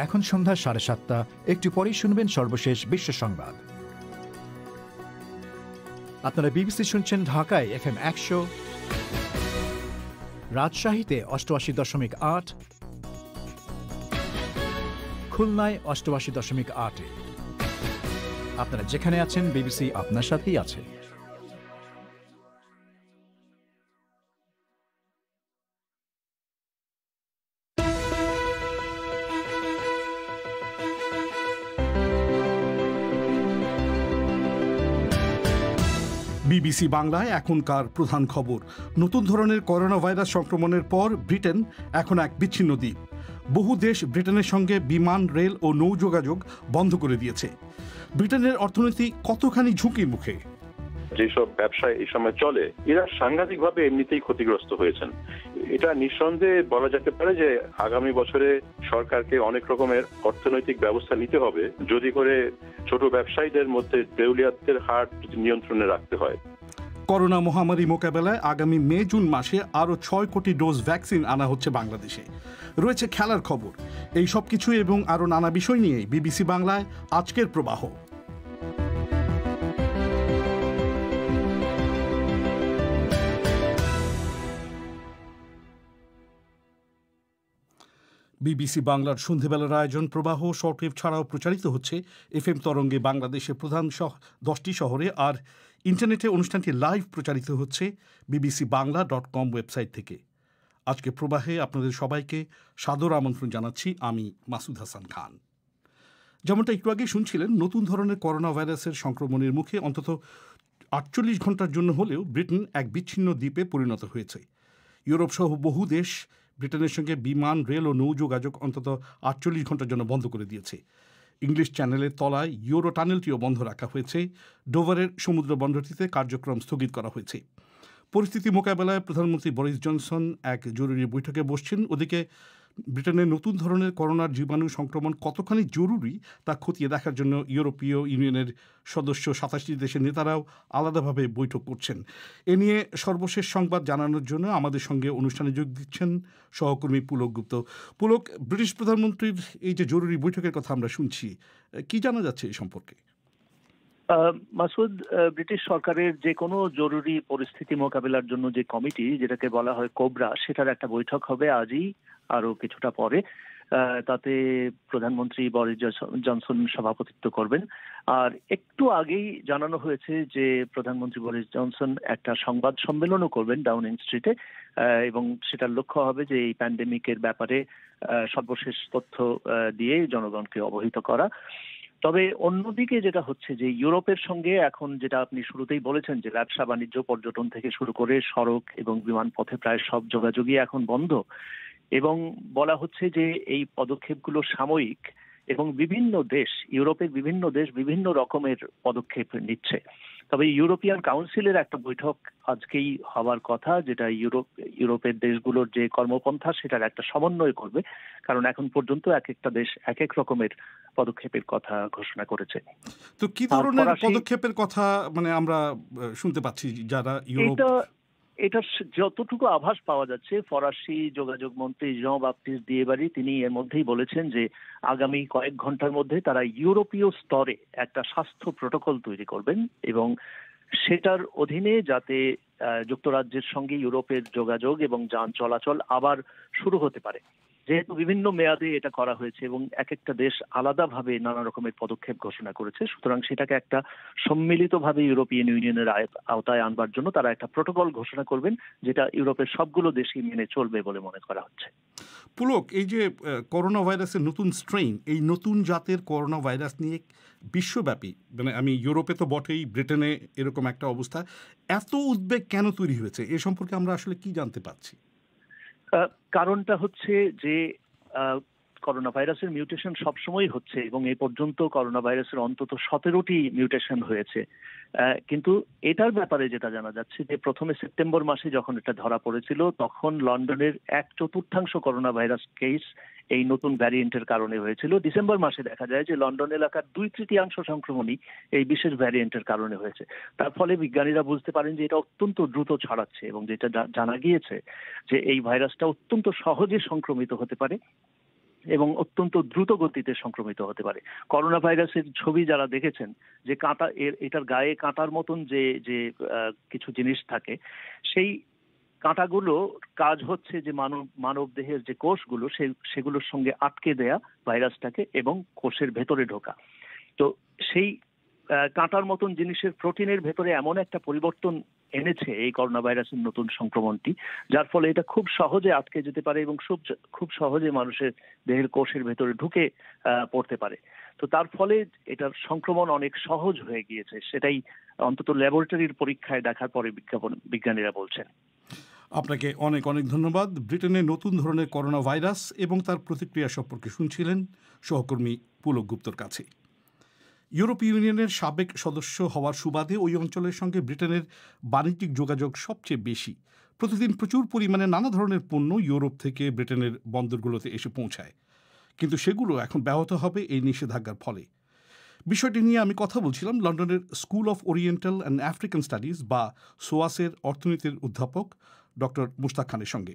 এখন সন্ধ্যা 7:30। একটু পরেই শুনবেন সর্বশেষ বিশ্ব সংবাদ। আপনারা বিবিসি শুনছেন ঢাকায় FM 100, রাজশাহীতে 88.8, খুলনায় 88.8। আপনারা যেখানে আছেন, বিবিসি আপনার সাথেই আছে। বিবিসি বাংলায় এখনকার প্রধান খবর। নতুন ধরনের করোনা ভাইরাস সংক্রমণের পর ব্রিটেন এখন এক বিচ্ছিন্ন দ্বীপ। বহু দেশ ব্রিটেনের সঙ্গে বিমান, রেল ও নৌ যোগাযোগ বন্ধ করে দিয়েছে। ব্রিটেনের অর্থনীতি কতখানি ঝুঁকির মুখে? যেসব ব্যবসায় এই সময় চলে, এরা সাংঘাতিকভাবে এমনিতেই ক্ষতিগ্রস্ত হয়েছেন। এটা নিঃসন্দেহে বলা যেতে পারে যে আগামী বছরে সরকারকে অনেক রকমের অর্থনৈতিক ব্যবস্থা নিতে হবে, যদি করে ছোট ব্যবসায়ীদের মধ্যে দেউলিয়াতদের হার নিয়ন্ত্রণে রাখতে হয়। করোনা মহামারী মোকাবেলায় আগামী মে-জুন মাসে আরও 6 কোটি ডোজ ভ্যাকসিন আনা হচ্ছে বাংলাদেশে। রয়েছে খেলার খবর। এই সব কিছু এবং আরও নানা বিষয় নিয়ে বিবিসি বাংলায় আজকের প্রবাহ। বিবিসি বাংলার সন্ধ্যেবেলার আয়োজন প্রবাহ শর্টওয়েভ ছাড়াও প্রচারিত হচ্ছে FM তরঙ্গে বাংলাদেশের প্রধান 10টি শহরে, আর ইন্টারনেটে অনুষ্ঠানটি লাইভ প্রচারিত হচ্ছে bbcbangla.com ওয়েবসাইট থেকে। আজকে প্রবাহে আপনাদের সবাইকে সাদর আমন্ত্রণ জানাচ্ছি আমি মাসুদ হাসান খান। যেমনটা একটু আগে শুনছিলেন, নতুন ধরনের করোনা ভাইরাসের সংক্রমণের মুখে অন্তত 48 ঘন্টার জন্য হলেও ব্রিটেন এক বিচ্ছিন্ন দ্বীপে পরিণত হয়েছে। ইউরোপ সহ বহু দেশ ব্রিটেনের সঙ্গে বিমান, রেল ও নৌ যোগাযোগ অন্তত 48 ঘন্টার জন্য বন্ধ করে দিয়েছে। ইংলিশ চ্যানেলের তলায় ইউরো টানেলটিও বন্ধ রাখা হয়েছে। ডোভারের সমুদ্র বন্দরটিতে কার্যক্রম স্থগিত করা হয়েছে। পরিস্থিতি মোকাবেলায় প্রধানমন্ত্রী বরিস জনসন এক জরুরি বৈঠকে বসছেন। ওদিকে ব্রিটেনের নতুন ধরনের করোনার জীবাণু সংক্রমণ কতখানি জরুরি তা খতিয়ে দেখার জন্য ইউরোপীয় ইউনিয়নের সদস্য 27টি দেশের নেতারাও আলাদাভাবে বৈঠক করছেন। এ নিয়ে সর্বশেষ সংবাদ জানানোর জন্য আমাদের সঙ্গে অনুষ্ঠানে যোগ দিচ্ছেন সহকর্মী পুলক গুপ্ত। পুলক, ব্রিটিশ প্রধানমন্ত্রীর এই যে জরুরি বৈঠকের কথা আমরা শুনছি, কি জানা যাচ্ছে এই সম্পর্কে? মাসুদ, ব্রিটিশ সরকারের যে কোনো জরুরি পরিস্থিতি মোকাবিলার জন্য যে কমিটি, যেটাকে বলা হয় কোবরা, সেটার একটা বৈঠক হবে আজই, আরো কিছুটা পরে। তাতে প্রধানমন্ত্রী বরিস জনসন সভাপতিত্ব করবেন। আর একটু আগেই জানানো হয়েছে যে প্রধানমন্ত্রী বরিস জনসন একটা সংবাদ সম্মেলনও করবেন ডাউনিং স্ট্রিটে, এবং সেটার লক্ষ্য হবে যে এই প্যান্ডেমিকের ব্যাপারে সর্বশেষ তথ্য দিয়ে জনগণকে অবহিত করা। তবে অন্যদিকে যেটা হচ্ছে যে ইউরোপের সঙ্গে এখন, যেটা আপনি শুরুতেই বলেছেন, যে ব্যবসা বাণিজ্য, পর্যটন থেকে শুরু করে সড়ক এবং বিমান পথে প্রায় সব যোগাযোগই এখন বন্ধ, এবং বলা হচ্ছে যে এই পদক্ষেপগুলো সাময়িক এবং বিভিন্ন দেশ, ইউরোপের বিভিন্ন দেশ বিভিন্ন রকমের পদক্ষেপ নিচ্ছে। তবে ইউরোপিয়ান কাউন্সিলের একটা বৈঠক আজকেই হওয়ার কথা, যেটা ইউরোপের দেশগুলোর যে কর্মপন্থা সেটার একটা সমন্বয় করবে, কারণ এখন পর্যন্ত এক একটা দেশ এক এক রকমের পদক্ষেপের কথা ঘোষণা করেছে। তো কি ধরনের পদক্ষেপের কথা মানে আমরা শুনতে পাচ্ছি যারা ইউরোপ? এটা যতটুকু আভাস পাওয়া যাচ্ছে, ফরাসি যোগাযোগ মন্ত্রী জঁ বাপ্টিস্ট দিয়েবারি তিনি এর মধ্যেই বলেছেন যে আগামী কয়েক ঘন্টার মধ্যে তারা ইউরোপীয় স্তরে একটা স্বাস্থ্য প্রটোকল তৈরি করবেন, এবং সেটার অধীনে যাতে যুক্তরাজ্যের সঙ্গে ইউরোপের যোগাযোগ এবং যান চলাচল আবার শুরু হতে পারে। যেহেতু বিভিন্ন মেয়াদে এটা করা হয়েছে এবং এক একটা দেশ আলাদাভাবে নানা রকমের পদক্ষেপ ঘোষণা করেছে, সুতরাং সেটাকে একটা সম্মিলিতভাবে ইউরোপিয়ান ইউনিয়নের আওতায় আনবার জন্য তারা একটা প্রোটোকল ঘোষণা করবেন, যেটা ইউরোপের সবগুলো দেশই মেনে চলবে বলে মনে করা হচ্ছে। পুলক, এই যে করোনা ভাইরাসের নতুন স্ট্রেইন, এই নতুন জাতের করোনা ভাইরাস নিয়ে বিশ্বব্যাপী, মানে আমি ইউরোপে তো বটেই, ব্রিটেনে এরকম একটা অবস্থা, এত উদ্বেগ কেন তৈরি হয়েছে এ সম্পর্কে আমরা আসলে কি জানতে পারছি? কারণটা হচ্ছে যে করোনা ভাইরাসের মিউটেশন সবসময় হচ্ছে, এবং এই পর্যন্ত করোনা ভাইরাসের অন্তত 17টি মিউটেশন হয়েছে। কিন্তু এটার ব্যাপারে যেটা জানা যাচ্ছে যে প্রথমে সেপ্টেম্বর মাসে যখন এটা ধরা পড়েছিল, তখন লন্ডনের 1/4 করোনা ভাইরাস কেস এই নতুন ভ্যারিয়েন্টের কারণে হয়েছিল। ডিসেম্বর মাসে দেখা যায় যে লন্ডন এলাকার 2/3 সংক্রমণই এই বিশেষ ভ্যারিয়েন্টের কারণে হয়েছে। তার ফলে বিজ্ঞানীরা বুঝতে পারেন যে এটা অত্যন্ত দ্রুত ছড়াচ্ছে, এবং যেটা জানা গিয়েছে যে এই ভাইরাসটা অত্যন্ত সহজে সংক্রমিত হতে পারে, এবং অত্যন্ত দ্রুত গতিতে সংক্রমিত হতে পারে। করোনা ভাইরাসের ছবি যারা দেখেছেন যে কাঁটা এটার গায়ে কাঁটার মতন যে যে কিছু জিনিস থাকে, সেই কাঁটাগুলো কাজ হচ্ছে যে মানব দেহের যে কোষগুলো সেগুলোর সঙ্গে আটকে দেয়া ভাইরাসটাকে এবং কোষের ভেতরে ঢোকা। তো সেই কাঁটার মতন জিনিসের প্রোটিনের ভেতরে এমন একটা পরিবর্তন এনেছে এই করোনা ভাইরাসের নতুন সংক্রমণটি, যার ফলে এটা খুব সহজে আটকে যেতে পারে এবং খুব সহজে মানুষের দেহের কোষের ভেতরে ঢুকে পড়তে পারে। তো তার ফলে এটার সংক্রমণ অনেক সহজ হয়ে গিয়েছে, সেটাই অন্তত ল্যাবরেটরির পরীক্ষায় দেখার পরে বিজ্ঞানীরা বলছেন। আপনাকে অনেক অনেক ধন্যবাদ। ব্রিটেনের নতুন ধরনের করোনা ভাইরাস এবং তার প্রতিক্রিয়া সম্পর্কে শুনছিলেন সহকর্মী পুলক গুপ্তর কাছে। ইউরোপীয় ইউনিয়নের সাবেক সদস্য হওয়ার সুবাদে ওই অঞ্চলের সঙ্গে ব্রিটেনের বাণিজ্যিক যোগাযোগ সবচেয়ে বেশি। প্রতিদিন প্রচুর পরিমাণে নানা ধরনের পণ্য ইউরোপ থেকে ব্রিটেনের বন্দরগুলোতে এসে পৌঁছায়, কিন্তু সেগুলো এখন ব্যাহত হবে এই নিষেধাজ্ঞার ফলে। বিষয়টি নিয়ে আমি কথা বলছিলাম লন্ডনের school of oriental and African studies বা সোয়াসের অর্থনীতির অধ্যাপক ডক্টর মুশতাক খানের সঙ্গে।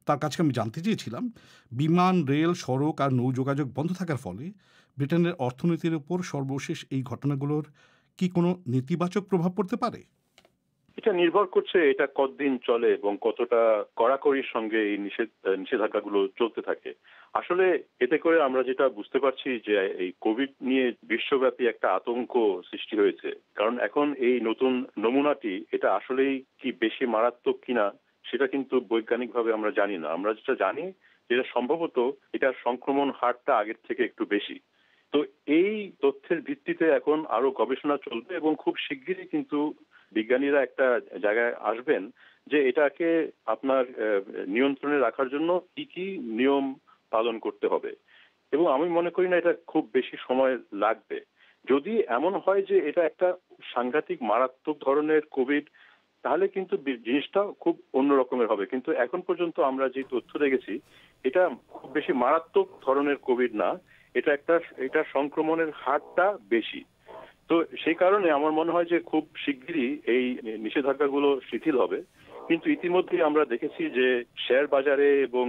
তার কাছে আমি জানতে চেয়েছিলাম, বিমান, রেল, সড়ক আর নৌ যোগাযোগ বন্ধ থাকার ফলে ব্রিটেনের অর্থনীতির উপর সর্বশেষ এই ঘটনাগুলোর কি কোনো নেতিবাচক প্রভাব পড়তে পারে? এটা নির্ভর করছে এটা কতদিন চলে এবং কতটা কড়াকড়ির সঙ্গে এই নিষেধাজ্ঞাগুলো চলতে থাকে। আসলে এতে করে আমরা যেটা বুঝতে পারছি যে এই কোভিড নিয়ে বিশ্বব্যাপী একটা আতঙ্ক সৃষ্টি হয়েছে, কারণ এখন এই নতুন নমুনাটি এটা আসলেই কি বেশি মারাত্মক কিনা সেটা কিন্তু বৈজ্ঞানিকভাবে আমরা জানি না। আমরা যেটা জানি যেটা সম্ভবত এটার সংক্রমণ হারটা আগের থেকে একটু বেশি। তো এই তথ্যের ভিত্তিতে এখন আরো গবেষণা চলবে এবং খুব শিগগিরই কিন্তু বিজ্ঞানীরা একটা জায়গায় আসবেন যে এটাকে আপনার নিয়ন্ত্রণে রাখার জন্য কি কি নিয়ম পালন করতে হবে। এবং আমি মনে করি না এটা খুব বেশি সময় লাগবে। যদি এমন হয় যে এটা একটা সাংঘাতিক মারাত্মক ধরনের কোভিড, তাহলে কিন্তু জিনিসটা খুব অন্য রকমের হবে। কিন্তু এখন পর্যন্ত আমরা যে তথ্য দেখেছি এটা খুব বেশি মারাত্মক ধরনের কোভিড না, এটা সংক্রমণের হারটা বেশি। তো সেই কারণে আমার মনে হয় যে খুব শিগগিরই এই নিষেধাজ্ঞাগুলো শিথিল হবে। কিন্তু ইতিমধ্যে আমরা দেখেছি যে শেয়ার বাজারে এবং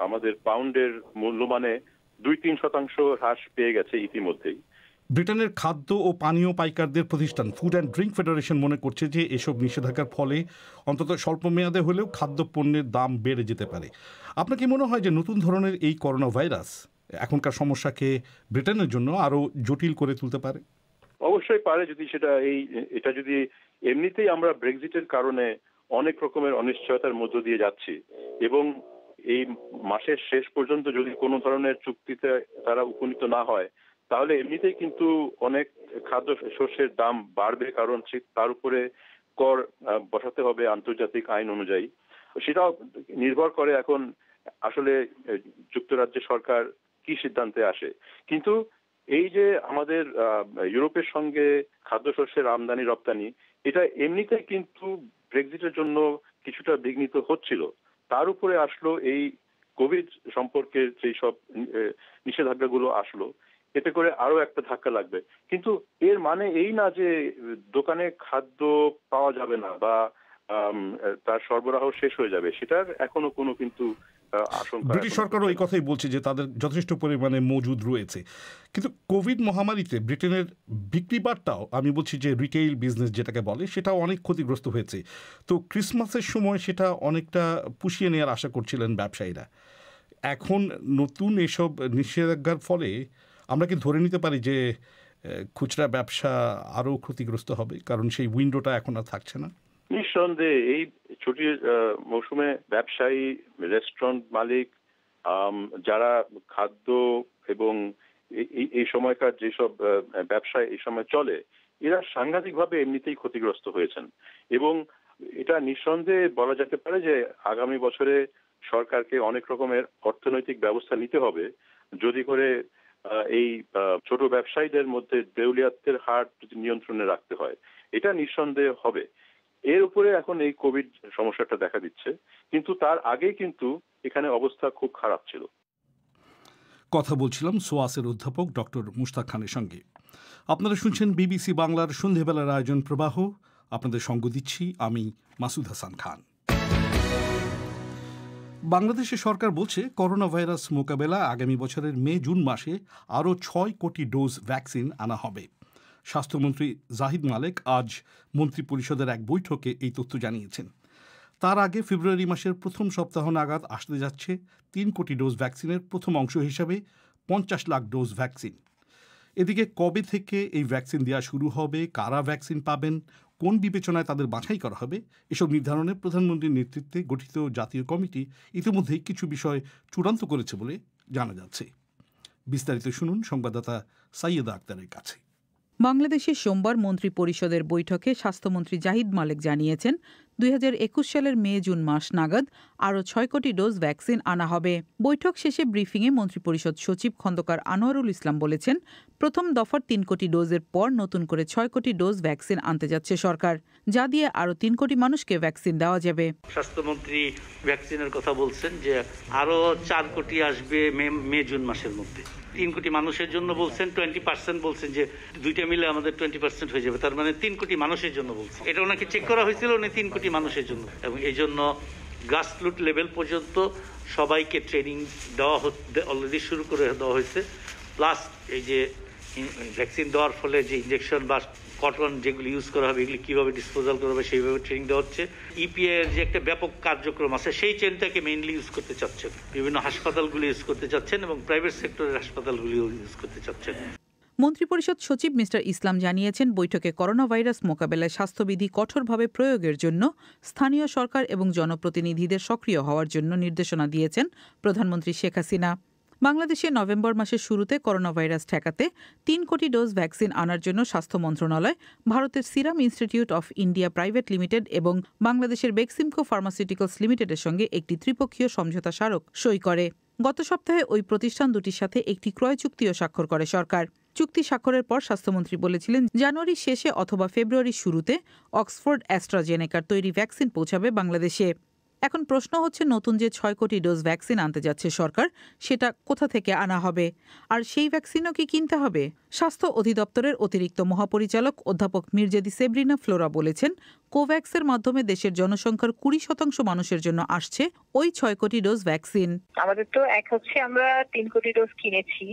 আমাদের পাউন্ডের মূল্যমানে 2-3% হ্রাস পেয়ে গেছে ইতিমধ্যেই। ব্রিটেনের খাদ্য ও পানীয় পাইকারদের প্রতিষ্ঠান ফুড অ্যান্ড ড্রিঙ্ক ফেডারেশন মনে করছে যে এসব নিষেধাজ্ঞার ফলে অন্তত স্বল্প মেয়াদে হলেও খাদ্যপণ্যের দাম বেড়ে যেতে পারে। আপনার কি মনে হয় যে নতুন ধরনের এই করোনা ভাইরাস এখনকার সমস্যাকে ব্রিটেনের জন্য আরো জটিল করে তুলতে পারে? অবশ্যই পারে, যদি এটা যদি এমনিতেই আমরা ব্রেক্সিটের কারণে অনেক রকমের অনিশ্চয়তার মধ্য দিয়ে যাচ্ছি এবং এই মাসের শেষ পর্যন্ত যদি কোনো ধরনের চুক্তিতে তারা উপনীত না হয়, তাহলে এমনিতেই কিন্তু অনেক খাদ্য শস্যের দাম বাড়বে, কারণ তার উপরে কর বসাতে হবে আন্তর্জাতিক আইন অনুযায়ী। সেটাও নির্ভর করে এখন আসলে যুক্তরাজ্যের সরকার কি সিদ্ধান্তে আসে। কিন্তু এই যে আমাদের ইউরোপের সঙ্গে খাদ্যশস্যের আমদানি রপ্তানি, এটা এমনিতে কিন্তু ব্রেক্সিটের জন্য কিছুটা বিঘ্নিত হচ্ছিল, তার উপরে আসলো এই কোভিড সম্পর্কে যেই সব নিষেধাজ্ঞাগুলো আসলো, এতে করে আরো একটা ধাক্কা লাগবে। কিন্তু এর মানে এই না যে দোকানে খাদ্য পাওয়া যাবে না বা তার সরবরাহ শেষ হয়ে যাবে, সেটার এখনো কোনো কিন্তু আশঙ্কা। ব্রিটিশ সরকারও এই কথাই বলছে যে তাদের যথেষ্ট পরিমাণে মজুদ রয়েছে। কিন্তু কোভিড মহামারীতে ব্রিটেনের বিক্রি বাট্টাও, আমি বলছি যে রিটেইল বিজনেস যেটাকে বলে, সেটাও অনেক ক্ষতিগ্রস্ত হয়েছে। তো ক্রিসমাসের সময় সেটা অনেকটা পুষিয়ে নেওয়ার আশা করছিলেন ব্যবসায়ীরা। এখন নতুন এসব নিষেধাজ্ঞার ফলে আমরা কি ধরে নিতে পারি যে খুচরা ব্যবসা আরো ক্ষতিগ্রস্ত হবে, কারণ সেই উইন্ডোটা এখন আর থাকছে না? নিঃসন্দেহে এই ছুটির মৌসুমে ব্যবসায়ী, রেস্টুরেন্ট মালিক, যারা খাদ্য এবং এই সময়কার যেসব ব্যবসায় এই সময় চলে, এরা সাংঘাতিকভাবে এমনিতেই ক্ষতিগ্রস্ত হয়েছেন। এবং এটা নিঃসন্দেহে বলা যেতে পারে যে আগামী বছরে সরকারকে অনেক রকমের অর্থনৈতিক ব্যবস্থা নিতে হবে যদি করে এই ছোট ব্যবসায়ীদের মধ্যে দেউলিয়াত্বের হার নিয়ন্ত্রণে রাখতে হয়। এটা নিঃসন্দেহে হবে। এর উপরে এখন এই কোভিড সমস্যাটা দেখা দিচ্ছে, কিন্তু তার আগে কিন্তু এখানে অবস্থা খুব খারাপ ছিল। কথা বলছিলাম সোয়াসের অধ্যাপক ডক্টর মুশতাক খানের সঙ্গে। আপনারা শুনছেন বিবিসি বাংলার সন্ধেবেলার আয়োজন প্রবাহ। আপনাদের সঙ্গ দিচ্ছি আমি মাসুদ হাসান খান। বাংলাদেশের সরকার বলছে করোনা ভাইরাস মোকাবেলা আগামী বছরের মে-জুন মাসে আরও 6 কোটি ডোজ ভ্যাকসিন আনা হবে। স্বাস্থ্যমন্ত্রী জাহিদ মালেক আজ মন্ত্রিপরিষদের এক বৈঠকে এই তথ্য জানিয়েছেন। তার আগে ফেব্রুয়ারি মাসের প্রথম সপ্তাহ নাগাদ আসতে যাচ্ছে 3 কোটি ডোজ ভ্যাকসিনের প্রথম অংশ হিসাবে 50 লাখ ডোজ ভ্যাকসিন। এদিকে কবে থেকে এই ভ্যাকসিন দেওয়া শুরু হবে, কারা ভ্যাকসিন পাবেন, কোন বিবেচনায় তাদের বাছাই করা হবে, এসব নির্ধারণে প্রধানমন্ত্রীর নেতৃত্বে গঠিত জাতীয় কমিটি ইতিমধ্যেই কিছু বিষয় চূড়ান্ত করেছে বলে জানা যাচ্ছে। বিস্তারিত শুনুন সংবাদদাতা সাইয়েদা আক্তারের কাছে। বাংলাদেশে সোমবার মন্ত্রী পরিষদের বৈঠকে স্বাস্থ্যমন্ত্রী জাহিদ মালেক জানিয়েছেন 2021 সালের মে-জুন মাস নাগাদ আরও 6 কোটি ডোজ ভ্যাকসিন আনা হবে। বৈঠক শেষে ব্রিফিংয়ে মন্ত্রিপরিষদ সচিব খন্দকার আনোয়ারুল ইসলাম বলেছেন, প্রথম দফার 3 কোটি ডোজের পর নতুন করে 6 কোটি ডোজ ভ্যাকসিন আনতে যাচ্ছে সরকার, যা দিয়ে আরও 3 কোটি মানুষকে ভ্যাকসিন দেওয়া যাবে। স্বাস্থ্যমন্ত্রী ভ্যাকসিনের কথা বলছেন যে আরও 4 কোটি আসবে মে-জুন মাসের মধ্যে। 3 কোটি মানুষের জন্য বলছেন, 20% বলছেন যে দুইটা মিলে আমাদের 20% হয়ে যাবে, তার মানে 3 কোটি মানুষের জন্য বলছেন। এটা ওনাকে চেক করা হয়েছিল, উনি 3 কোটি মানুষের জন্য, এবং এই জন্য গ্রাসরুট লেভেল পর্যন্ত সবাইকে ট্রেনিং দেওয়া অলরেডি শুরু করে দেওয়া হয়েছে। প্লাস এই যে ভ্যাকসিন দেওয়ার ফলে যে ইনজেকশন বা কটন যেগুলি ইউজ করা হবে এগুলি কীভাবে ডিসপোজাল করা হবে সেইভাবে ট্রেনিং দেওয়া হচ্ছে। ইপিএ এর যে একটা ব্যাপক কার্যক্রম আছে সেই চেনটাকে মেইনলি ইউজ করতে চাচ্ছেন, বিভিন্ন হাসপাতালগুলি ইউজ করতে চাচ্ছেন এবং প্রাইভেট সেক্টরের হাসপাতালগুলিও ইউজ করতে চাচ্ছেন। মন্ত্রিপরিষদ সচিব মিস্টার ইসলাম জানিয়েছেন, বৈঠকে করোনা ভাইরাস মোকাবেলায় স্বাস্থ্যবিধি কঠোরভাবে প্রয়োগের জন্য স্থানীয় সরকার এবং জনপ্রতিনিধিদের সক্রিয় হওয়ার জন্য নির্দেশনা দিয়েছেন প্রধানমন্ত্রী শেখ হাসিনা। বাংলাদেশে নভেম্বর মাসের শুরুতে করোনা ভাইরাস ঠেকাতে 3 কোটি ডোজ ভ্যাকসিন আনার জন্য স্বাস্থ্য মন্ত্রণালয় ভারতের serum institute of India private limited এবং বাংলাদেশের বেক্সিমকো ফার্মাসিউটিক্যালস লিমিটেডের সঙ্গে একটি ত্রিপক্ষীয় সমঝোতা স্মারক সই করে। গত সপ্তাহে ওই প্রতিষ্ঠান দুটির সাথে একটি ক্রয় চুক্তিও স্বাক্ষর করে সরকার। চুক্তি স্বাক্ষরের পর স্বাস্থ্যমন্ত্রী বলেছিলেন, জানুয়ারি শেষে অথবা ফেব্রুয়ারির শুরুতে অক্সফোর্ড অ্যাস্ট্রাজেনেকার তৈরি ভ্যাকসিন পৌঁছাবে বাংলাদেশে। এখন প্রশ্ন হচ্ছে, নতুন যে 6 কোটি ডোজ ভ্যাকসিন আনতে যাচ্ছে সরকার, সেটা কোথা থেকে আনা হবে, আর সেই ভ্যাকসিনও কি কিনতে হবে? স্বাস্থ্য অধিদপ্তরের অতিরিক্ত মহাপরিচালক অধ্যাপক মির্জেদি সেব্রিনা ফ্লোরা বলেছেন, কোভ্যাক্সের মাধ্যমে দেশের জনসংখ্যার 20% মানুষের জন্য আসছে ওই 6 কোটি ডোজ ভ্যাকসিন। আমাদের তো এক হচ্ছে আমরা 3 কোটি ডোজ কিনেছি,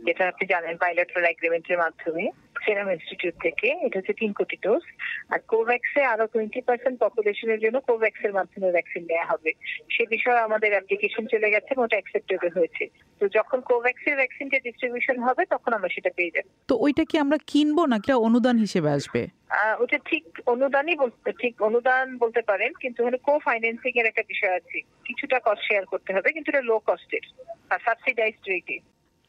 যেটা আপনি জানেন বাইলেটারাল এগ্রিমেন্টের মাধ্যমে সিরাম ইনস্টিটিউট থেকে, এটা হচ্ছে 3 কোটি ডোজ। আর কোভ্যাক্সে আরো 20% পপুলেশনের জন্য কোভ্যাক্সের মাধ্যমে ভ্যাকসিন দেওয়া হবে। সে বিষয়ে আমাদের অ্যাপ্লিকেশন চলে গেছে, ওটা অ্যাকসেপ্টেবল হয়েছে। তো যখন কোভ্যাক্সের ভ্যাকসিনটা ডিস্ট্রিবিউশন হবে তখন আমরা সেটা পেয়ে যাব। তো ওইটা কি আমরা কিনবো নাকি অনুদান হিসেবে আসবে? ওটা ঠিক অনুদান বলতে পারেন, কিন্তু ওখানে কো ফাইন্যান্সিং এর একটা বিষয় আছে, কিছুটা কস্ট শেয়ার করতে হবে, কিন্তু এটা লো কস্টের আর সাবসিডাইজড রেটে।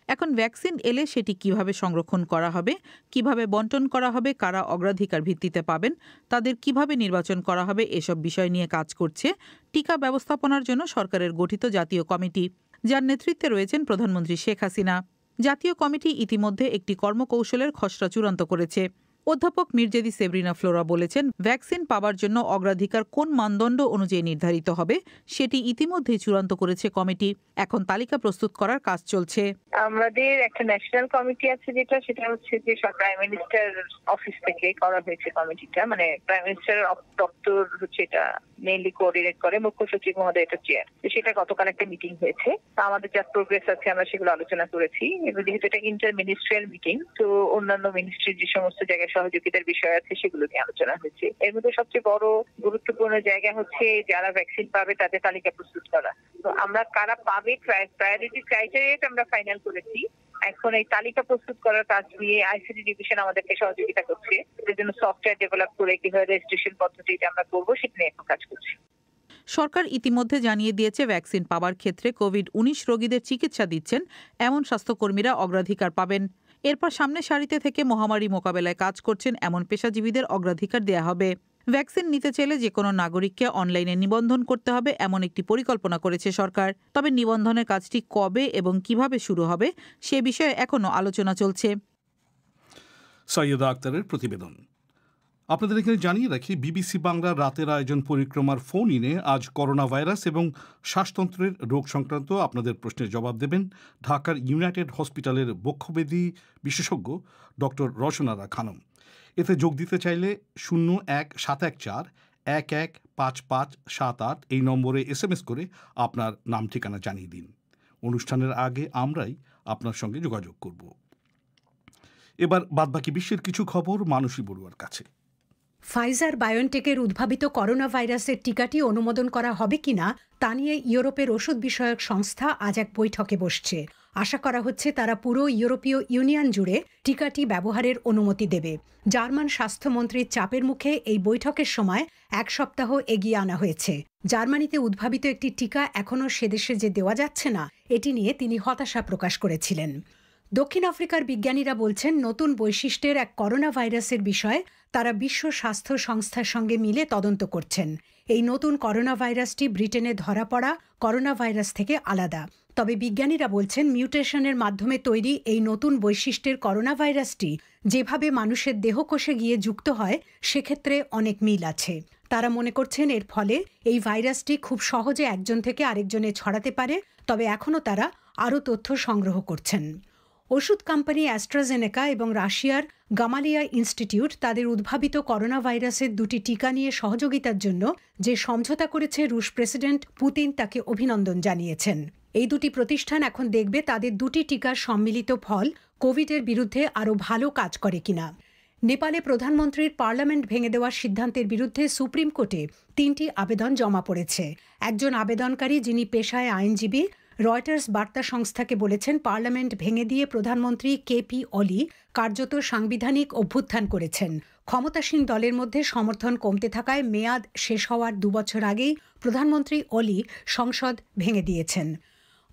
এখন ভ্যাকসিন এলে সেটি কিভাবে সংরক্ষণ করা হবে, কিভাবে বন্টন করা হবে, কারা অগ্রাধিকার ভিত্তিতে পাবেন, তাদের কিভাবে নির্বাচন করা হবে, এসব বিষয় নিয়ে কাজ করছে টিকা ব্যবস্থাপনার জন্য সরকারের গঠিত জাতীয় কমিটি, যার নেতৃত্বে রয়েছেন প্রধানমন্ত্রী শেখ হাসিনা। জাতীয় কমিটি ইতিমধ্যে একটি কর্মকৌশলের খসড়া চূড়ান্ত করেছে। অধ্যাপক মির্জেদি সেব্রিনা ফ্লোরা বলেছেন, ভ্যাকসিন পাওয়ার জন্য অগ্রাধিকার কোন মানদণ্ড অনুযায়ী নির্ধারিত হবে সেটি ইতিমধ্যেই চূড়ান্ত করেছে কমিটি। এখন তালিকা প্রস্তুত করার কাজ চলছে। আমাদের একটা ন্যাশনাল কমিটি আছে, সেটা হচ্ছে যে প্রাইম মিনিস্টার অফিস থেকে করা হয়েছে কমিটিটা, মানে প্রাইম মিনিস্টার দপ্তর হচ্ছে এটা মেইনলি কোঅর্ডিনেট করে, মুখ্য সচিব মহোদয় এটা চেয়ার। সেটা গতকাল একটা মিটিং হয়েছে, আমাদের যা প্রোগ্রেস আছে আমরা সেগুলো আলোচনা করেছি। এবং যেহেতু এটা ইন্টার মিনিস্ট্রিয়াল মিটিং, তো অন্যান্য মিনিস্ট্রির যে সমস্ত জায়গায় সহযোগিতার বিষয় আছে সেগুলো নিয়ে আলোচনা হয়েছে। এর মধ্যে সবচেয়ে বড় গুরুত্বপূর্ণ জায়গা হচ্ছে যারা ভ্যাকসিন পাবে তাদের তালিকা প্রস্তুত করা। তো আমরা কারা পাবে প্রায়োরিটি ক্রাইটেরিয়াটা আমরা ফাইনাল করেছি। এখন এই তালিকা প্রস্তুত করার কাজ নিয়ে আইসিডি ডিভিশন আমাদেরকে সহযোগিতা করছে, এর জন্য সফটওয়্যার ডেভেলপ করে কিভাবে রেজিস্ট্রেশন পদ্ধতিটা আমরা করবো সেটা নিয়ে এখন কাজ করছি। সরকার ইতিমধ্যে জানিয়ে দিয়েছে, ভ্যাকসিন পাওয়ার ক্ষেত্রে কোভিড-19 রোগীদের চিকিৎসা দিচ্ছেন এমন স্বাস্থ্যকর্মীরা অগ্রাধিকার পাবেন। এরপর সামনে সারিতে থেকে মহামারী মোকাবেলায় কাজ করছেন এমন পেশাজীবীদের অগ্রাধিকার দেয়া হবে। ভ্যাকসিন নিতে চাইলে যে কোনো নাগরিককে অনলাইনে নিবন্ধন করতে হবে এমন একটি পরিকল্পনা করেছে সরকার। তবে নিবন্ধনের কাজটি কবে এবং কিভাবে শুরু হবে সে বিষয়ে এখনও আলোচনা চলছে। সাইয়েদা আক্তারের প্রতিবেদন। আপনাদের এখানে জানিয়ে রাখি, বিবিসি বাংলা রাতের আয়োজন পরিক্রমার ফোন ইনে আজ করোনা ভাইরাস এবং শ্বাসতন্ত্রের রোগ সংক্রান্ত আপনাদের প্রশ্নের জবাব দেবেন ঢাকার ইউনাইটেড হসপিটালের বক্ষব্যাধি বিশেষজ্ঞ ডক্টর রওশন আরা খানম। এতে যোগ দিতে চাইলে 017141 115578 এই নম্বরে SMS করে আপনার নাম ঠিকানা জানিয়ে দিন। অনুষ্ঠানের আগে আমরাই আপনার সঙ্গে যোগাযোগ করব। এবার বাদবাকি বিশ্বের কিছু খবর মানসী বড়ুয়ার কাছে। ফাইজার বায়োনটেকের উদ্ভাবিত করোনা ভাইরাসের টিকাটি অনুমোদন করা হবে কিনা তা নিয়ে ইউরোপের ওষুধ বিষয়ক সংস্থা আজ এক বৈঠকে বসছে। আশা করা হচ্ছে তারা পুরো ইউরোপীয় ইউনিয়ন জুড়ে টিকাটি ব্যবহারের অনুমতি দেবে। জার্মান স্বাস্থ্যমন্ত্রীর চাপের মুখে এই বৈঠকের সময় এক সপ্তাহ এগিয়ে আনা হয়েছে। জার্মানিতে উদ্ভাবিত একটি টিকা এখনও সেদেশে যে দেওয়া যাচ্ছে না, এটি নিয়ে তিনি হতাশা প্রকাশ করেছিলেন। দক্ষিণ আফ্রিকার বিজ্ঞানীরা বলছেন নতুন বৈশিষ্ট্যের এক করোনা ভাইরাসের বিষয়ে তারা বিশ্ব স্বাস্থ্য সংস্থার সঙ্গে মিলে তদন্ত করছেন। এই নতুন করোনা ভাইরাসটি ব্রিটেনে ধরা পড়া করোনা ভাইরাস থেকে আলাদা। তবে বিজ্ঞানীরা বলছেন মিউটেশনের মাধ্যমে তৈরি এই নতুন বৈশিষ্ট্যের করোনা ভাইরাসটি যেভাবে মানুষের দেহকোষে গিয়ে যুক্ত হয় সেক্ষেত্রে অনেক মিল আছে। তারা মনে করছেন এর ফলে এই ভাইরাসটি খুব সহজে একজন থেকে আরেকজনে ছড়াতে পারে, তবে এখনও তারা আরও তথ্য সংগ্রহ করছেন। ওষুধ কোম্পানি অ্যাস্ট্রাজেনেকা এবং রাশিয়ার গামালিয়া ইনস্টিটিউট তাদের উদ্ভাবিত করোনা ভাইরাসের দুটি টিকা নিয়ে সহযোগিতার জন্য যে সমঝোতা করেছে রুশ প্রেসিডেন্ট পুতিন তাকে অভিনন্দন জানিয়েছেন। এই দুটি প্রতিষ্ঠান এখন দেখবে তাদের দুটি টিকার সম্মিলিত ফল কোভিডের বিরুদ্ধে আরও ভালো কাজ করে কিনা। নেপালে প্রধানমন্ত্রীর পার্লামেন্ট ভেঙে দেওয়ার সিদ্ধান্তের বিরুদ্ধে সুপ্রিম কোর্টে 3টি আবেদন জমা পড়েছে। একজন আবেদনকারী, যিনি পেশায় আইনজীবী, রয়টার্স বার্তা সংস্থাকে বলেছেন পার্লামেন্ট ভেঙে দিয়ে প্রধানমন্ত্রী কেপি ওলি কার্যত সাংবিধানিক অভ্যুত্থান করেছেন। ক্ষমতাসীন দলের মধ্যে সমর্থন কমতে থাকায় মেয়াদ শেষ হওয়ার 2 বছর আগেই প্রধানমন্ত্রী ওলি সংসদ ভেঙে দিয়েছেন।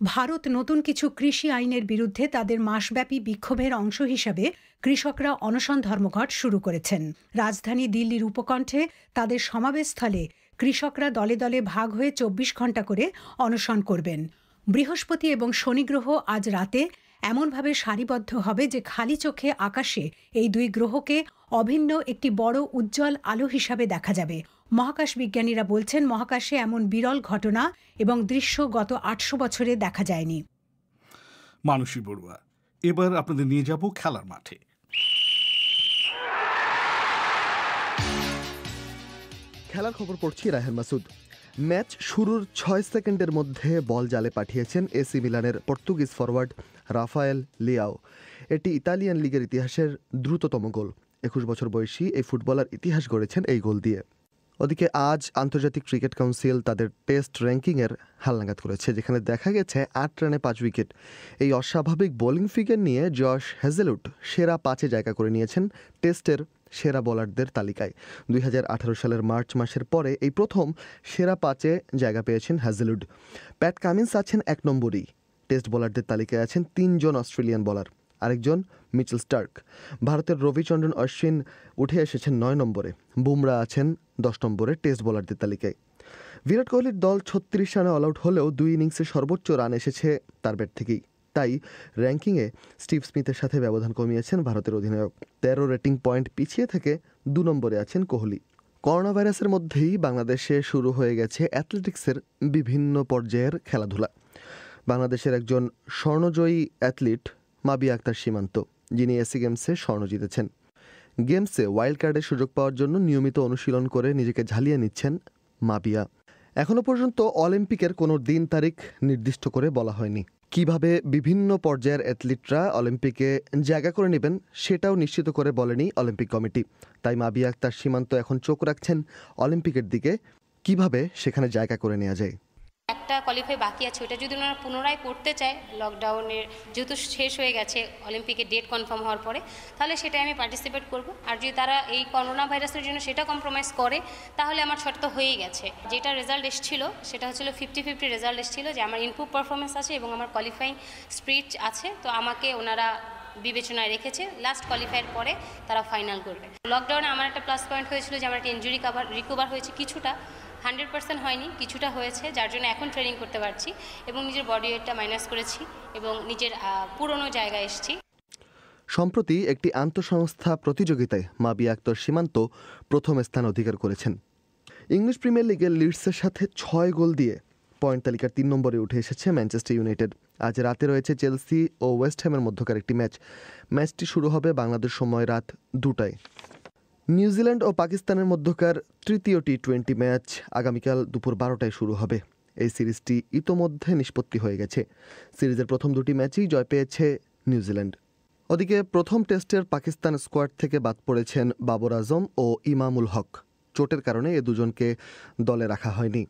ভারত নতুন কিছু কৃষি আইনের বিরুদ্ধে তাদের মাসব্যাপী বিক্ষোভের অংশ হিসাবে কৃষকরা অনশন ধর্মঘট শুরু করেছেন। রাজধানী দিল্লির উপকণ্ঠে তাদের সমাবেশস্থলে কৃষকরা দলে দলে ভাগ হয়ে 24 ঘণ্টা করে অনশন করবেন। বৃহস্পতি এবং শনি গ্রহ আজ রাতে এমনভাবে সারিবদ্ধ হবে যে খালি চোখে আকাশে এই দুই গ্রহকে অভিন্ন একটি বড় উজ্জ্বল আলো হিসাবে দেখা যাবে। মহাকাশ বিজ্ঞানীরা বলছেন মহাকাশে এমন বিরল ঘটনা এবং দৃশ্য গত 800 বছরে দেখা যায়নি। মানসী বড়ুয়া, এবার আপনাদের নিয়ে যাব খেলার মাঠে। খেলার খবর পড়ছি রাহেল মাসুদ। ম্যাচ শুরুর 6 সেকেন্ডের মধ্যে বল জালে পাঠিয়েছেন এসি মিলানের পর্তুগিজ ফরওয়ার্ড রাফায়েল লিয়াও। এটি ইতালিয়ান লিগের ইতিহাসের দ্রুততম গোল। 21 বছর বয়সী এই ফুটবলার ইতিহাস গড়েছেন এই গোল দিয়ে। ওদিকে আজ আন্তর্জাতিক ক্রিকেট কাউন্সিল তাদের টেস্ট র্যাঙ্কিংয়ের হালনাগাদ করেছে, যেখানে দেখা গেছে 8 রানে 5 উইকেট। এই অস্বাভাবিক বোলিং ফিগার নিয়ে জশ হেজেলউড সেরা 5-এ জায়গা করে নিয়েছেন টেস্টের সেরা বোলারদের তালিকায়। 2018 সালের মার্চ মাসের পরে এই প্রথম সেরা 5-এ জায়গা পেয়েছেন হ্যাজেলউড। প্যাট কামিন্স আছেন 1 নম্বরেই। টেস্ট বোলারদের তালিকায় আছেন 3 জন অস্ট্রেলিয়ান বোলার, আরেকজন মিচেল স্টার্ক। ভারতের রবিচন্দ্রন অশ্বিন উঠে এসেছেন 9 নম্বরে। বুমরা আছেন 10 নম্বরে টেস্ট বোলারদের তালিকায়। বিরাট কোহলির দল 36 রানে অল আউট হলেও 2 ইনিংসে সর্বোচ্চ রান এসেছে তার ব্যাট থেকেই। তাই র্যাঙ্কিংয়ে স্টিভ স্মিথের সাথে ব্যবধান কমিয়েছেন ভারতের অধিনায়ক। 13 রেটিং পয়েন্ট পিছিয়ে থেকে 2 নম্বরে আছেন কোহলি। করোনা ভাইরাসের মধ্যেই বাংলাদেশে শুরু হয়ে গেছে অ্যাথলেটিক্সের বিভিন্ন পর্যায়ের খেলাধুলা। বাংলাদেশের একজন স্বর্ণজয়ী অ্যাথলিট মাবিয়া আক্তার সীমান্ত, যিনি এসি গেমসে স্বর্ণ জিতেছেন। গেমসে ওয়াইল্ড কার্ডের সুযোগ পাওয়ার জন্য নিয়মিত অনুশীলন করে নিজেকে ঝালিয়ে নিচ্ছেন মাবিয়া। এখনও পর্যন্ত অলিম্পিকের কোনো দিন তারিখ নির্দিষ্ট করে বলা হয়নি। কিভাবে বিভিন্ন পর্যায়ের অ্যাথলিটরা অলিম্পিকে জায়গা করে নেবেন সেটাও নিশ্চিত করে বলেনি অলিম্পিক কমিটি। তাই মাবিয়া আক্তার সীমান্ত এখন চোখ রাখছেন অলিম্পিকের দিকে, কিভাবে সেখানে জায়গা করে নেওয়া যায়। একটা কোয়ালিফাই বাকি আছে, ওটা যদি ওনারা পুনরায় করতে চায়, লকডাউনের যেহেতু শেষ হয়ে গেছে অলিম্পিকের ডেট কনফার্ম হওয়ার পরে, তাহলে সেটাই আমি পার্টিসিপেট করব। আর যদি তারা এই করোনা ভাইরাসের জন্য সেটা কম্প্রোমাইজ করে, তাহলে আমার শর্ত তো হয়েই গেছে। যেটা রেজাল্ট এসেছিল সেটা হচ্ছিল 50-50 রেজাল্ট এসেছিল, যে আমার ইনপুট পারফরমেন্স আছে এবং আমার কোয়ালিফাইং স্পিরিট আছে, তো আমাকে ওনারা বিবেচনায় রেখেছে। লাস্ট কোয়ালিফাইয়ের পরে তারা ফাইনাল করবে। লকডাউনে আমার একটা প্লাস পয়েন্ট হয়েছিল যে আমার একটা ইনজুরি রিকভার হয়েছে, কিছুটা 100% হয়নি, কিছুটা হয়েছে, যার জন্য এখন ট্রেনিং করতে পারছি এবং নিজের বডি ওয়েটটা মাইনাস করেছি এবং নিজের পুরনো জায়গায় এসেছি। সম্প্রতি একটি আন্তঃসংস্থা প্রতিযোগিতায় মাবিয়া আক্তার সীমান্ত প্রথম স্থান অধিকার করেছেন। ইংলিশ প্রিমিয়ার লিগে লিডসের সাথে 6 গোল দিয়ে পয়েন্ট তালিকার 3 নম্বরে উঠে এসেছে ম্যানচেস্টার ইউনাইটেড। আজ রাতে রয়েছে চেলসি ও ওয়েস্ট হ্যামের মধ্যকার একটি ম্যাচটি শুরু হবে বাংলাদেশ সময় রাত 2টায়। নিউজিল্যান্ড ও পাকিস্তানের মধ্যকার তৃতীয় টি-20 ম্যাচ আগামীকাল দুপুর 12টায় শুরু হবে। এই সিরিজটি ইতোমধ্যে নিষ্পত্তি হয়ে গেছে। সিরিজের প্রথম দুটি ম্যাচেই জয় পেয়েছে নিউজিল্যান্ড। ওদিকে প্রথম টেস্টের পাকিস্তান স্কোয়াড থেকে বাদ পড়েছেন বাবর আজম ও ইমামুল হক। চোটের কারণে এ দুজনকে দলে রাখা হয়নি।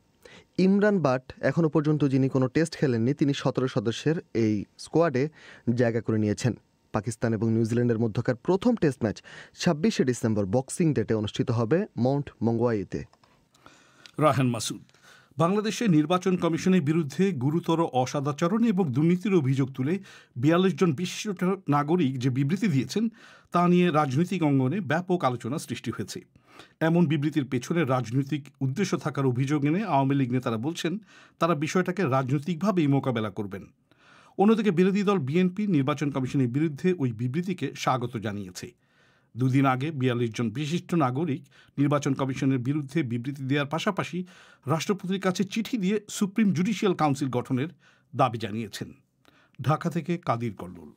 ইমরান বাট এখনও পর্যন্ত যিনি কোনো টেস্ট খেলেননি, তিনি 17 সদস্যের এই স্কোয়াডে জায়গা করে নিয়েছেন। পাকিস্তান এবং নিউজিল্যান্ডের মধ্যকার প্রথম টেস্ট ম্যাচ 26শে ডিসেম্বর বক্সিং ডেটে অনুষ্ঠিত হবে মাউন্ট মঙ্গোয়াইতে। রায়হান মাসুদ। বাংলাদেশে নির্বাচন কমিশনের বিরুদ্ধে গুরুতর অসদাচরণ এবং দুর্নীতির অভিযোগ তুলে 42 জন বিশিষ্ট নাগরিক যে বিবৃতি দিয়েছেন তা নিয়ে রাজনৈতিক অঙ্গনে ব্যাপক আলোচনা সৃষ্টি হয়েছে। এমন বিবৃতির পেছনে রাজনৈতিক উদ্দেশ্য থাকার অভিযোগ এনে আওয়ামী লীগ নেতারা বলছেন তারা বিষয়টাকে রাজনৈতিকভাবেই মোকাবেলা করবেন। অন্যদিকে বিরোধী দল বিএনপি নির্বাচন কমিশনের বিরুদ্ধে ওই বিবৃতিকে স্বাগত জানিয়েছে। দুদিন আগে 42 জন বিশিষ্ট নাগরিক নির্বাচন কমিশনের বিরুদ্ধে বিবৃতি দেওয়ার পাশাপাশি রাষ্ট্রপতির কাছে চিঠি দিয়ে সুপ্রিম জুডিশিয়াল কাউন্সিল গঠনের দাবি জানিয়েছেন। ঢাকা থেকে কাদির কল্লোল।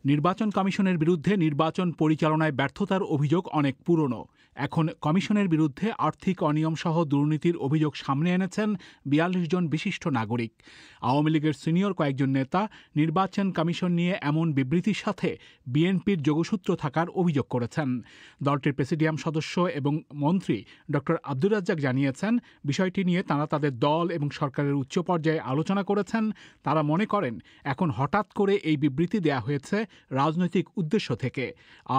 নির্বাচন কমিশনের বিরুদ্ধে নির্বাচন পরিচালনায় ব্যর্থতার অভিযোগ অনেক পুরনো। এখন কমিশনের বিরুদ্ধে আর্থিক অনিয়ম সহ দুর্নীতির অভিযোগ সামনে এনেছেন 42 জন বিশিষ্ট নাগরিক। আওয়ামী লীগের সিনিয়র কয়েকজন নেতা নির্বাচন কমিশন নিয়ে এমন বিবৃতির সাথে বিএনপির যোগসূত্র থাকার অভিযোগ করেছেন। দলটির প্রেসিডিয়াম সদস্য এবং মন্ত্রী ড আব্দুর রাজ্জাক জানিয়েছেন, বিষয়টি নিয়ে তারা তাদের দল এবং সরকারের উচ্চ পর্যায়ে আলোচনা করেছেন। তারা মনে করেন এখন হঠাৎ করে এই বিবৃতি দেয়া হয়েছে রাজনৈতিক উদ্দেশ্য থেকে,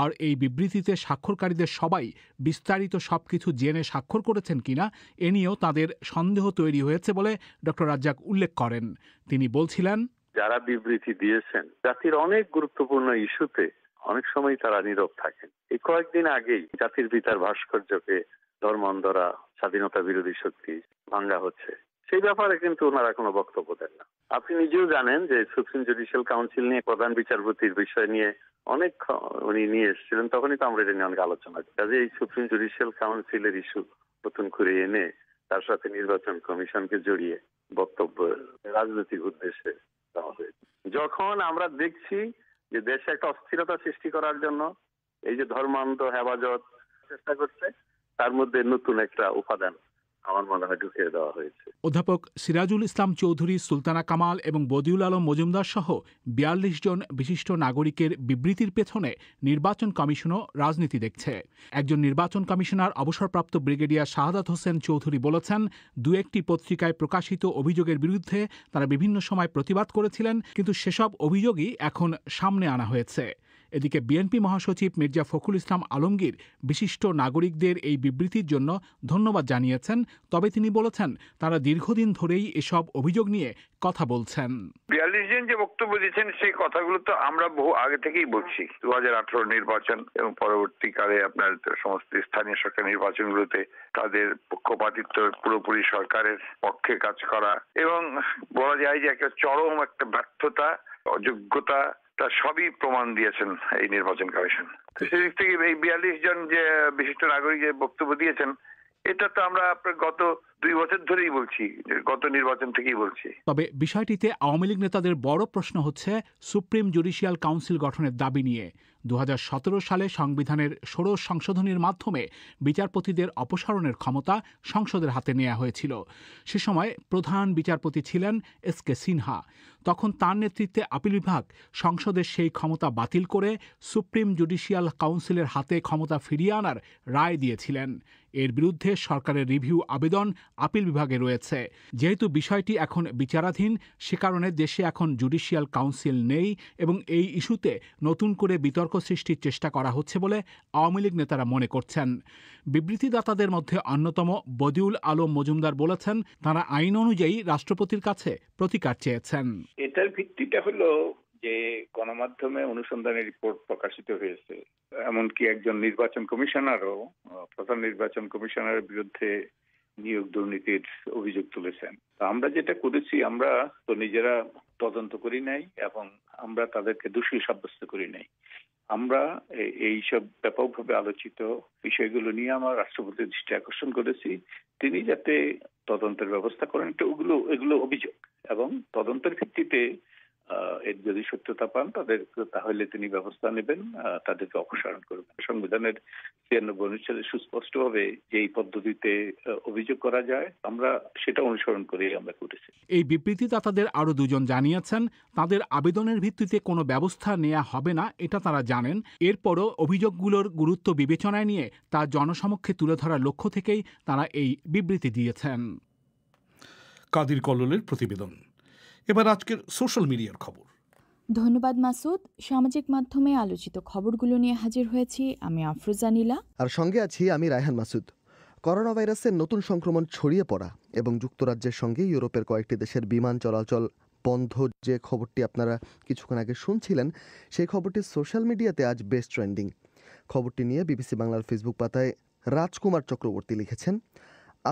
আর এই বিবৃতিতে স্বাক্ষরকারীদের সবাই বিস্তারিত সবকিছু জেনে স্বাক্ষর করেছেন কিনা এ নিয়েও তাদের সন্দেহ তৈরি হয়েছে বলে ড রাজ্জাক উল্লেখ করেন। তিনি বলছিলেন, যারা বিবৃতি দিয়েছেন জাতির অনেক গুরুত্বপূর্ণ ইস্যুতে অনেক সময় তারা নীরব থাকেন। এই কয়েকদিন আগেই জাতির পিতার ভাস্কর্যকে ধর্মান্ধরা স্বাধীনতা বিরোধী শক্তি ভাঙ্গা হচ্ছে, সেই ব্যাপারে কিন্তু ওনারা কোনো বক্তব্য দেন না। আপনি নিজেও জানেন যে সুপ্রিম জুডিশিয়াল কাউন্সিল নিয়ে প্রধান বিচারপতির বিষয় নিয়ে অনেক উনি নিয়ে এসেছিলেন, তখনই তো আমরা এটা নিয়ে অনেক আলোচনা করি। কাজে এই সুপ্রিম জুডিশিয়াল কাউন্সিলের ইস্যু নতুন করে এনে তার সাথে নির্বাচন কমিশনকে জড়িয়ে বক্তব্য রাজনৈতিক উদ্দেশ্যে দেওয়া হয়েছে। যখন আমরা দেখছি যে দেশে একটা অস্থিরতা সৃষ্টি করার জন্য এই যে ধর্মান্ধ হেফাজত চেষ্টা করছে, তার মধ্যে নতুন একটা উপাদান আমার মনে হয় ঢুকিয়ে দেওয়া হয়েছে। অধ্যাপক সিরাজুল ইসলাম চৌধুরী, সুলতানা কামাল এবং বদিউল আলম মজুমদার সহ 42 জন বিশিষ্ট নাগরিকের বিবৃতির পেছনে নির্বাচন কমিশনও রাজনীতি দেখছে। একজন নির্বাচন কমিশনার অবসরপ্রাপ্ত ব্রিগেডিয়ার শাহাদাত হোসেন চৌধুরী বলেছেন, দু একটি পত্রিকায় প্রকাশিত অভিযোগের বিরুদ্ধে তারা বিভিন্ন সময় প্রতিবাদ করেছিলেন, কিন্তু সেসব অভিযোগই এখন সামনে আনা হয়েছে। এদিকে বিএনপি মহাসচিব মির্জা ফখরুল ইসলাম আলমগীর বিশিষ্ট নাগরিকদের এই বিবৃতির জন্য ধন্যবাদ জানিয়েছেন। তবে তিনি বলেছেন, তারা দীর্ঘদিন ধরেই এসব অভিযোগ নিয়ে কথা বলছেন। 42 জন যে বক্তব্য দিয়েছেন সেই কথাগুলো তো আমরা বহু আগে থেকেই বলছি। 2018 নির্বাচন এবং পরবর্তীকালে আপনার সমস্ত স্থানীয় সরকার নির্বাচনগুলোতে তাদের পক্ষপাতিত্ব পুরোপুরি সরকারের পক্ষে কাজ করা এবং বলা যায় যে একটা চরম একটা ব্যর্থতা, অযোগ্যতা, তা সবই প্রমাণ দিয়েছেন এই নির্বাচন কমিশন। সেদিক থেকে এই 42 জন যে বিশিষ্ট নাগরিক যে বক্তব্য দিয়েছেন, এটা তো আমরা গত 2 বছর ধরেই বলছি, গত নির্বাচন থেকেই বলছি। তবে বিষয়টিতে আওয়ামী লীগ নেতাদের বড় প্রশ্ন হচ্ছে সুপ্রিম জুডিশিয়াল কাউন্সিল গঠনের দাবি নিয়ে। 2017 সালে সংবিধানের ষোড়শ সংশোধনীর মাধ্যমে বিচারপতিদের অপসারণের ক্ষমতা সংসদের হাতে নেওয়া হয়েছিল। সে সময় প্রধান বিচারপতি ছিলেন এস.কে. সিনহা। তখন তার নেতৃত্বে আপিল বিভাগ সংসদের সেই ক্ষমতা বাতিল করে সুপ্রিম জুডিশিয়াল কাউন্সিলের হাতে ক্ষমতা ফিরিয়ে আনার রায় দিয়েছিলেন। এর বিরুদ্ধে সরকারের রিভিউ আবেদন আপিল বিভাগে রয়েছে। যেহেতু বিষয়টি এখন বিচারাধীন, সে কারণে দেশে এখন জুডিশিয়াল কাউন্সিল নেই এবং এই ইস্যুতে নতুন করে বিতর্ক সৃষ্টির চেষ্টা করা হচ্ছে বলে আওয়ামী লীগ নেতারা মনে করছেন। বিবৃতিদাতাদের মধ্যে অন্যতম বদিউল আলম মজুমদার বলেছেন, তারা আইন অনুযায়ী রাষ্ট্রপতির কাছে প্রতিকার চেয়েছেন। এটার ভিত্তিটা হলো যে গণমাধ্যমে অনুসন্ধানের রিপোর্ট প্রকাশিত হয়েছে, এমনকি একজন নির্বাচন কমিশনারও প্রধান নির্বাচন কমিশনারের বিরুদ্ধে নিয়োগ দুর্নীতির অভিযোগ তুলেছেন। আমরা যেটা করেছি, আমরা তো নিজেরা তদন্ত করি নাই এবং আমরা তাদেরকে দোষী সাব্যস্ত করি নাই। আমরা এই সব ব্যাপকভাবে আলোচিত বিষয়গুলো নিয়ে আমার রাষ্ট্রপতির দৃষ্টি আকর্ষণ করেছি, তিনি যাতে তদন্তের ব্যবস্থা করেন। এগুলো অভিযোগ এবং তদন্তের ভিত্তিতে এর যদি সত্যতা পান তাহলে তিনি ব্যবস্থা নেবেন, তাদেরকে অপসারণ করবেন। সংবিধানের 93 অনুচ্ছেদে সুস্পষ্টভাবে যে এই পদ্ধতিতে অভিযোগ করা যায়, আমরা সেটা অনুসরণ করেই আমরা করেছি। এই বিবৃতিদাতাদের আরও দুজন জানিয়েছেন তাদের আবেদনের ভিত্তিতে কোনো ব্যবস্থা নেওয়া হবে না, এটা তারা জানেন। এরপরও অভিযোগগুলোর গুরুত্ব বিবেচনায় নিয়ে তা জনসমক্ষে তুলে ধরার লক্ষ্য থেকেই তারা এই বিবৃতি দিয়েছেন। কাদির কল্লোলের প্রতিবেদন। এবার আজকের সোশ্যাল মিডিয়ার খবর। ধন্যবাদ মাসুদ। সামাজিক মাধ্যমে আলোচিত খবরগুলো নিয়ে হাজির হয়েছি আমি আফরোজা নীলা, আর সঙ্গে আছি আমি রায়হান মাসুদ। করোনা ভাইরাসের নতুন সংক্রমণ ছড়িয়ে পড়া এবং যুক্তরাজ্যের সঙ্গে ইউরোপের কয়েকটি দেশের বিমান চলাচল বন্ধ যে খবরটি আপনারা কিছুক্ষণ আগে শুনছিলেন, সেই খবরটি সোশ্যাল মিডিয়াতে আজ বেশ ট্রেন্ডিং। খবরটি নিয়ে বিবিসি বাংলার ফেসবুক পাতায় রাজকুমার চক্রবর্তী লিখেছেন,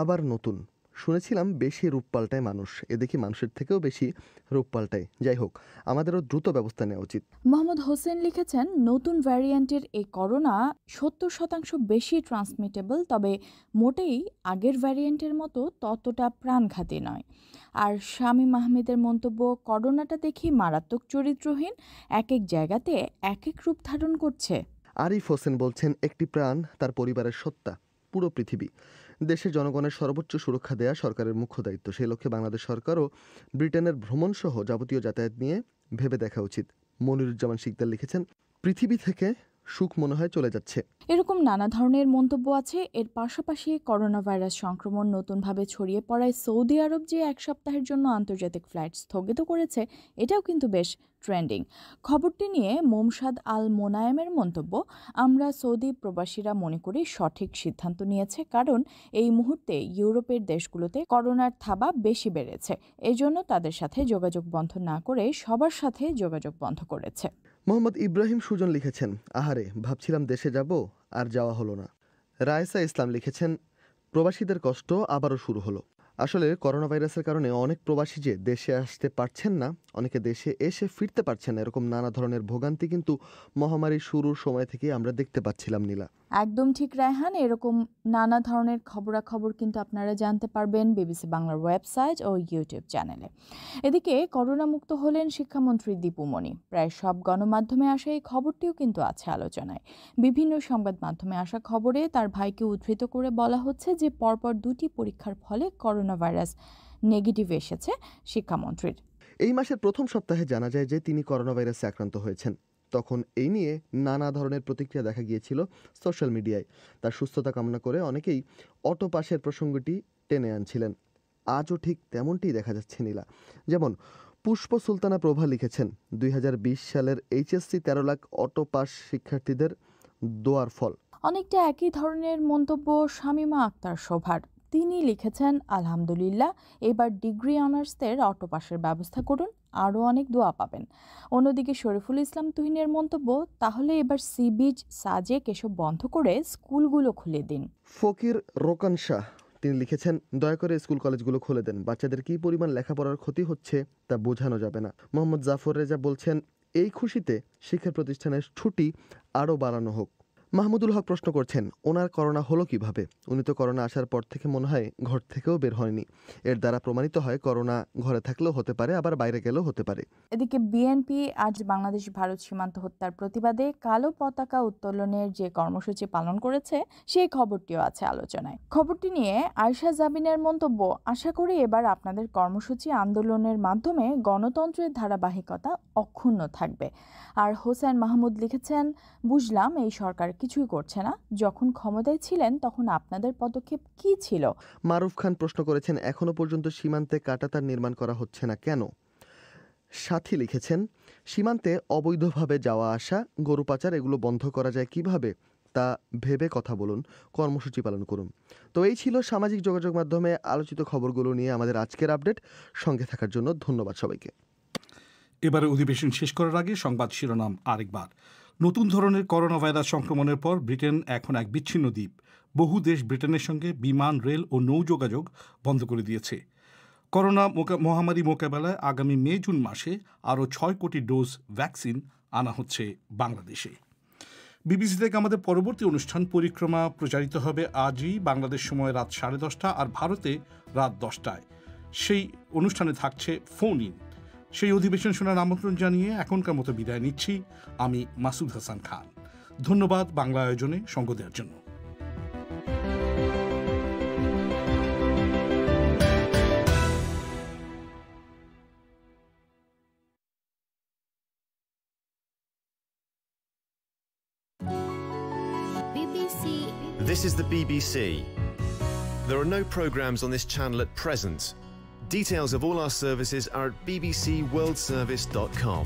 আবার নতুন শুনেছিলাম বেশি রূপ পাল্টায় মানুষ, এদিকে মানুষের থেকেও বেশি রূপ পাল্টায়। যাই হোক, আমাদেরও দ্রুত ব্যবস্থা নেওয়া উচিত। মোহাম্মদ হোসেন লিখেছেন, নতুন ভ্যারিয়েন্টের এই করোনা 70% বেশি ট্রান্সমিটেবল, তবে মোটেই আগের ভ্যারিয়েন্টের মতো ততটা প্রাণঘাতী নয়। আর শামীম আহমেদের মন্তব্য, করোনাটা দেখি মারাত্মক চরিত্রহীন, এক এক জায়গাতে এক এক রূপ ধারণ করছে। আরিফ হোসেন বলছেন, একটি প্রাণ তার পরিবারের সত্তা, পুরো পৃথিবী। দেশের জনগণের সর্বোচ্চ সুরক্ষা দেয়া সরকারের মুখ্য দায়িত্ব। সেই লক্ষ্যে বাংলাদেশ সরকারও ব্রিটেনের ভ্রমণসহ যাবতীয় যাতায়াত নিয়ে ভেবে দেখা উচিত। মনিরুজ্জামান শিকদার লিখেছেন, পৃথিবী থেকে সুখ মনে হয় চলে যাচ্ছে। এরকম নানা ধরনের মন্তব্য আছে। এর পাশাপাশি করোনা ভাইরাস সংক্রমণ নতুনভাবে ছড়িয়ে পড়ায় সৌদি আরব যে এক সপ্তাহের জন্য আন্তর্জাতিক ফ্লাইট স্থগিত করেছে, এটাও কিন্তু বেশ ট্রেন্ডিং। খবরটি নিয়ে মোমসাদ আল মোনায়েমের মন্তব্য, আমরা সৌদি প্রবাসীরা মনে করি সঠিক সিদ্ধান্ত নিয়েছে, কারণ এই মুহূর্তে ইউরোপের দেশগুলোতে করোনার থাবা বেশি বেড়েছে, এজন্য তাদের সাথে যোগাযোগ বন্ধ না করে সবার সাথে যোগাযোগ বন্ধ করেছে। মোহাম্মদ ইব্রাহিম সুজন লিখেছেন, আহারে ভাবছিলাম দেশে যাব, আর যাওয়া হলো না। রায়সা ইসলাম লিখেছেন, প্রবাসীদের কষ্ট আবারও শুরু হলো। আসলে করোনা ভাইরাসের কারণে অনেক প্রবাসী যে দেশে আসতে পারছেন না, অনেকে দেশে এসে ফিরতে পারছেন না, এরকম নানা ধরনের ভোগান্তি কিন্তু মহামারী শুরুর সময় থেকে আমরা দেখতে পাচ্ছিলাম। নীলা, একদম ঠিক রায়হান। এরকম নানা ধরনের খবরাখবর কিন্তু আপনারা জানতে পারবেন বিবিসি বাংলার ওয়েবসাইট ও ইউটিউব চ্যানেলে। এদিকে করোনা মুক্ত হলেন শিক্ষামন্ত্রী দীপু মনি। প্রায় সব গণমাধ্যমে আসা এই খবরটিও কিন্তু আছে আলোচনায়। বিভিন্ন সংবাদ মাধ্যমে আসা খবরে তার ভাইকে উদ্ধৃত করে বলা হচ্ছে যে পরপর 2টি পরীক্ষার ফলে করোনা ভাইরাস নেগেটিভ এসেছে শিক্ষামন্ত্রীর। এই মাসের প্রথম সপ্তাহে জানা যায় যে তিনি করোনা ভাইরাসে আক্রান্ত হয়েছেন। তখন এই নিয়ে নানা ধরনের প্রতিক্রিয়া দেখা গিয়েছিল সোশ্যাল মিডিয়ায়। তার সুস্থতা কামনা করে অনেকেই অটো পাসের প্রসঙ্গটি টেনে আনছিলেন। আজও ঠিক তেমনটি দেখা যাচ্ছে। নীলা, যেমন পুষ্প সুলতানা প্রভা লিখেছেন, 2020 সালের এইচএসসি 13 লাখ অটো পাস শিক্ষার্থীদের দোয়ার ফল। অনেকটা একই ধরনের মন্তব্য শামীমা আক্তার শোভার। তিনি লিখেছেন, আলহামদুলিল্লাহ, এবার ডিগ্রি অনার্সদের অটো পাসের ব্যবস্থা করুন, আরও অনেক দোয়া পাবেন। অন্যদিকে শরীফুল ইসলাম তুহিনের মন্তব্য, তাহলে এবার সি বিচ, সাজেক এসব বন্ধ করে স্কুলগুলো খুলে দিন। ফকির রোকান শাহ তিনি লিখেছেন, দয়া করে স্কুল কলেজগুলো খুলে দেন, বাচ্চাদের কী পরিমাণ লেখাপড়ার ক্ষতি হচ্ছে তা বোঝানো যাবে না। মোহাম্মদ জাফর রেজা বলছেন, এই খুশিতে শিক্ষা প্রতিষ্ঠানের ছুটি আরও বাড়ানো হোক। মাহমুদুল হক প্রশ্ন করছেন, ওনার করোনা হলো কিভাবে? উনি তো করোনা আসার পর থেকে মনে হয় ঘর থেকেও বের হয়নি। এর দ্বারা প্রমাণিত হয় করোনা ঘরে থাকলেও হতে পারে, আবার বাইরে গেলেও হতে পারে। এদিকে বিএনপি আজ বাংলাদেশ ভারত সীমান্ত হত্যার প্রতিবাদে কালো পতাকা উত্তোলনের যে কর্মসূচি পালন করেছে, সেই খবরটিও আছে আলোচনায়। খবরটি নিয়ে আয়শা জাবিনের মন্তব্য, আশা করি এবার আপনাদের কর্মসূচি আন্দোলনের মাধ্যমে গণতন্ত্রের ধারাবাহিকতা অক্ষুণ্ণ থাকবে। আর হোসেন মাহমুদ লিখেছেন, বুঝলাম এই সরকার কিছুই করছে না, যখন ক্ষমতায় ছিলেন তখন আপনাদের পদক্ষেপ কি ছিল? মারুফ খান প্রশ্ন করেছেন, এখনো পর্যন্ত সীমান্তে কাঁটাতার নির্মাণ করা হচ্ছে না কেন? সাথী লিখেছেন, সীমান্তে অবৈধভাবে যাওয়া আসা, গরু পাচার এগুলো বন্ধ করা যায় কিভাবে তা ভেবে কথা বলুন, কর্মসূচি পালন করুন। তো এই ছিল সামাজিক যোগাযোগ মাধ্যমে আলোচিত খবরগুলো নিয়ে আমাদের আজকের আপডেট। সঙ্গে থাকার জন্য ধন্যবাদ সবাইকে। এবারে অধিবেশন শেষ করার আগে সংবাদ শিরোনাম আরেকবার। নতুন ধরনের করোনা ভাইরাস সংক্রমণের পর ব্রিটেন এখন এক বিচ্ছিন্ন দ্বীপ। বহু দেশ ব্রিটেনের সঙ্গে বিমান, রেল ও নৌ যোগাযোগ বন্ধ করে দিয়েছে। করোনা মহামারী মোকাবেলায় আগামী মে-জুন মাসে আরও 6 কোটি ডোজ ভ্যাকসিন আনা হচ্ছে বাংলাদেশে। বিবিসি থেকে আমাদের পরবর্তী অনুষ্ঠান পরিক্রমা প্রচারিত হবে আজই বাংলাদেশ সময় রাত 10:30 আর ভারতে রাত 10টায়। সেই অনুষ্ঠানে থাকছে ফোন ইন। সেই অধিবেশন শোনার আমন্ত্রণ জানিয়ে এখনকার মতো বিদায় নিচ্ছি আমি মাসুদ হাসান খান। ধন্যবাদ বাংলা আয়োজনে সঙ্গ দেওয়ার জন্য। This is the BBC. There are no programmes on this channel at present. Details of all our services are at bbcworldservice.com.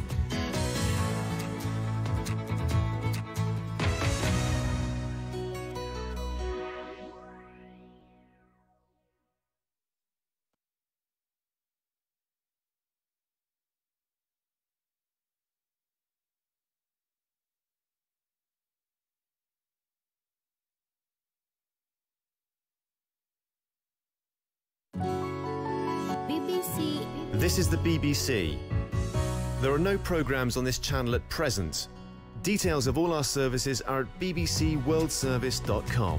This is the BBC. There are no programmes on this channel at present. Details of all our services are at bbcworldservice.com.